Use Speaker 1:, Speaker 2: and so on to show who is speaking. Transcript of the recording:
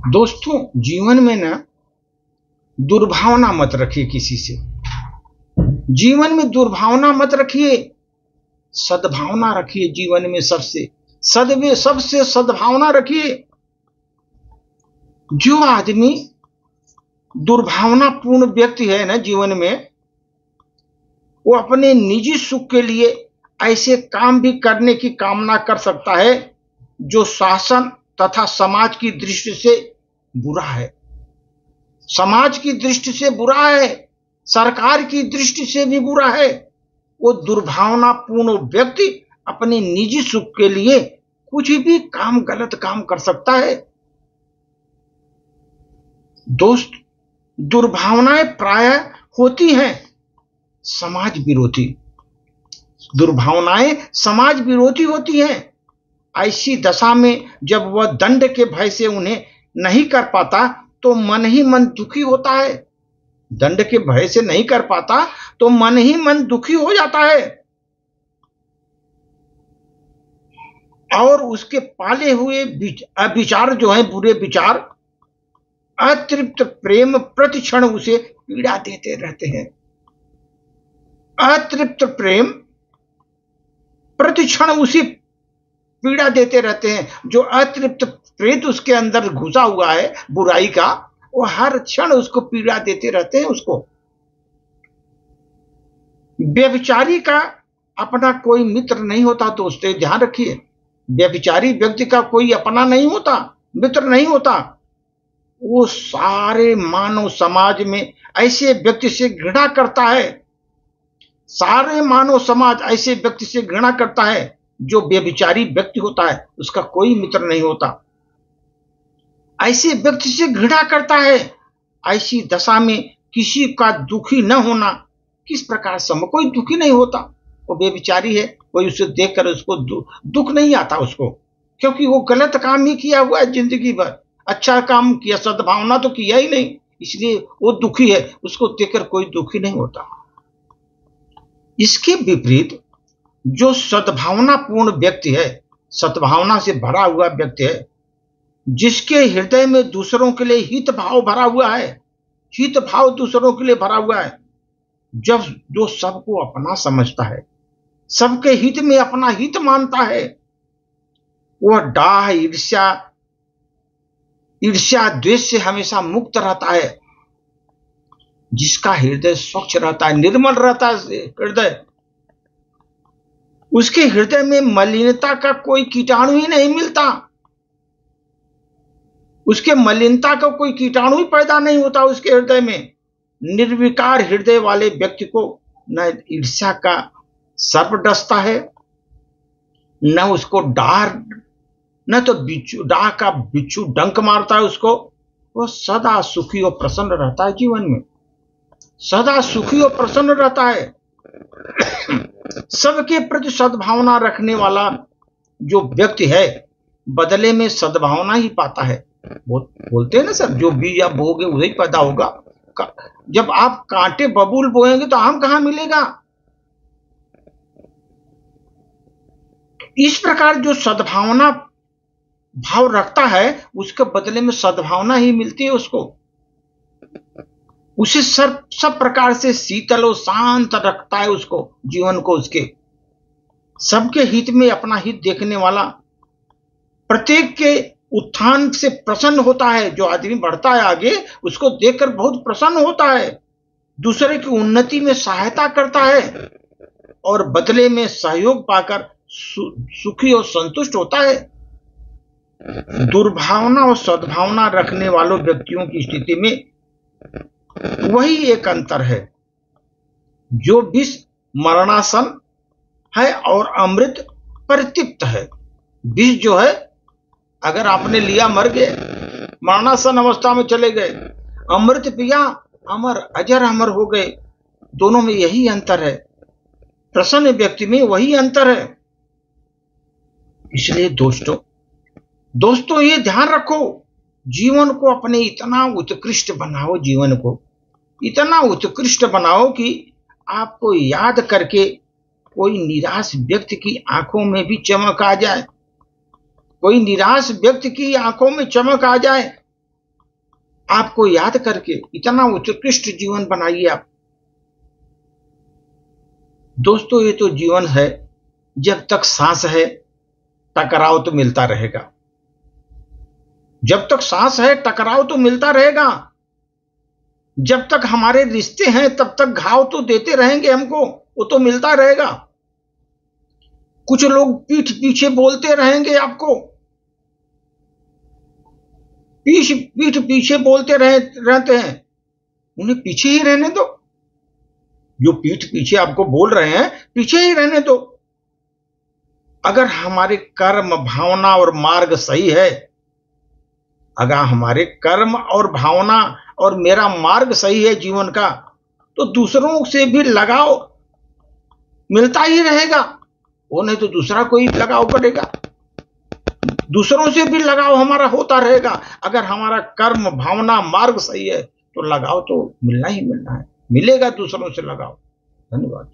Speaker 1: दोस्तों, जीवन में ना दुर्भावना मत रखिए किसी से। जीवन में दुर्भावना मत रखिए, सद्भावना रखिए। जीवन में सबसे सद्भावना रखिए। जो आदमी दुर्भावनापूर्ण व्यक्ति है ना जीवन में, वो अपने निजी सुख के लिए ऐसे काम भी करने की कामना कर सकता है जो शासन तथा समाज की दृष्टि से बुरा है। समाज की दृष्टि से बुरा है, सरकार की दृष्टि से भी बुरा है। वो दुर्भावनापूर्ण व्यक्ति अपने निजी सुख के लिए कुछ भी गलत काम कर सकता है। दोस्त, दुर्भावनाएं प्रायः होती हैं समाज विरोधी। दुर्भावनाएं समाज विरोधी होती हैं। ऐसी दशा में जब वह दंड के भय से उन्हें नहीं कर पाता तो मन ही मन दुखी होता है। दंड के भय से नहीं कर पाता तो मन ही मन दुखी हो जाता है और उसके पाले हुए विचार जो है, बुरे विचार, अतृप्त प्रेम प्रति क्षण उसे पीड़ा देते रहते हैं। अतृप्त प्रेम प्रति क्षण उसे पीड़ा देते रहते हैं। जो अतृप्त प्रेत उसके अंदर घुसा हुआ है बुराई का, वो हर क्षण उसको पीड़ा देते रहते हैं उसको। व्यभिचारी का अपना कोई मित्र नहीं होता दोस्तों, ध्यान रखिए। व्यभिचारी व्यक्ति का कोई अपना नहीं होता, मित्र नहीं होता। वो सारे मानव समाज में ऐसे व्यक्ति से घृणा करता है। सारे मानव समाज ऐसे व्यक्ति से घृणा करता है। जो व्यभिचारी व्यक्ति होता है उसका कोई मित्र नहीं होता, ऐसे व्यक्ति से घृणा करता है। ऐसी दशा में किसी का दुखी न होना किस प्रकार संभव? कोई दुखी नहीं होता। वो व्यभिचारी है, कोई उसे देखकर उसको दुख नहीं आता उसको, क्योंकि वो गलत काम ही किया हुआ है जिंदगी भर। अच्छा काम किया, सद्भावना तो किया ही नहीं, इसलिए वो दुखी है। उसको देखकर कोई दुखी नहीं होता। इसके विपरीत जो सद्भावनापूर्ण व्यक्ति है, सद्भावना से भरा हुआ व्यक्ति है, जिसके हृदय में दूसरों के लिए हित भाव भरा हुआ है, हित भाव दूसरों के लिए भरा हुआ है, जब जो सबको अपना समझता है, सबके हित में अपना हित मानता है, वह डाह, ईर्ष्या द्वेष से हमेशा मुक्त रहता है। जिसका हृदय स्वच्छ रहता है, निर्मल रहता है हृदय, उसके हृदय में मलिनता का कोई कीटाणु ही नहीं मिलता। उसके मलिनता का कोई कीटाणु ही पैदा नहीं होता उसके हृदय में। निर्विकार हृदय वाले व्यक्ति को न ईर्ष्या का सर्प डसता है, न उसको न तो डाह का बिच्छू डंक मारता है उसको। वो सदा सुखी और प्रसन्न रहता है जीवन में, सदा सुखी और प्रसन्न रहता है। सबके प्रति सद्भावना रखने वाला जो व्यक्ति है बदले में सद्भावना ही पाता है। बोलते हैं ना सब, जो बीज आप बोओगे वही पैदा होगा। जब आप कांटे बबूल बोएंगे तो आम कहां मिलेगा? इस प्रकार जो सद्भावना भाव रखता है उसके बदले में सद्भावना ही मिलती है उसको। उसे सब प्रकार से शीतल और शांत रखता है उसको, जीवन को। उसके सबके हित में अपना हित देखने वाला, प्रत्येक के उत्थान से प्रसन्न होता है। जो आदमी बढ़ता है आगे, उसको देखकर बहुत प्रसन्न होता है, दूसरे की उन्नति में सहायता करता है और बदले में सहयोग पाकर सुखी और संतुष्ट होता है। दुर्भावना और सद्भावना रखने वालों व्यक्तियों की स्थिति में वही एक अंतर है। जो विष मरणासन है और अमृत परितृप्त है। विष जो है, अगर आपने लिया मर गए, मरणासन अवस्था में चले गए। अमृत पिया, अमर अजर अमर हो गए। दोनों में यही अंतर है, प्रसन्न व्यक्ति में वही अंतर है। इसलिए दोस्तों ये ध्यान रखो, जीवन को अपने इतना उत्कृष्ट बनाओ, जीवन को इतना उत्कृष्ट बनाओ कि आपको याद करके कोई निराश व्यक्ति की आंखों में भी चमक आ जाए। कोई निराश व्यक्ति की आंखों में चमक आ जाए आपको याद करके इतना उत्कृष्ट जीवन बनाइए आप। दोस्तों, ये तो जीवन है, जब तक सांस है टकराव तो मिलता रहेगा। जब तक सांस है टकराव तो मिलता रहेगा। जब तक हमारे रिश्ते हैं तब तक घाव तो देते रहेंगे हमको, वो तो मिलता रहेगा। कुछ लोग पीठ पीछे बोलते रहेंगे आपको, पीठ पीछे बोलते रहते हैं, उन्हें पीछे ही रहने दो। जो पीठ पीछे आपको बोल रहे हैं पीछे ही रहने दो। अगर हमारे कर्म भावना और मार्ग सही है, अगर हमारे कर्म और भावना और मेरा मार्ग सही है जीवन का, तो दूसरों से भी लगाव मिलता ही रहेगा। वो नहीं तो दूसरा कोई लगाव करेगा, दूसरों से भी लगाव हमारा होता रहेगा। अगर हमारा कर्म भावना मार्ग सही है तो लगाव तो मिलना ही मिलना है, मिलेगा दूसरों से लगाव। धन्यवाद।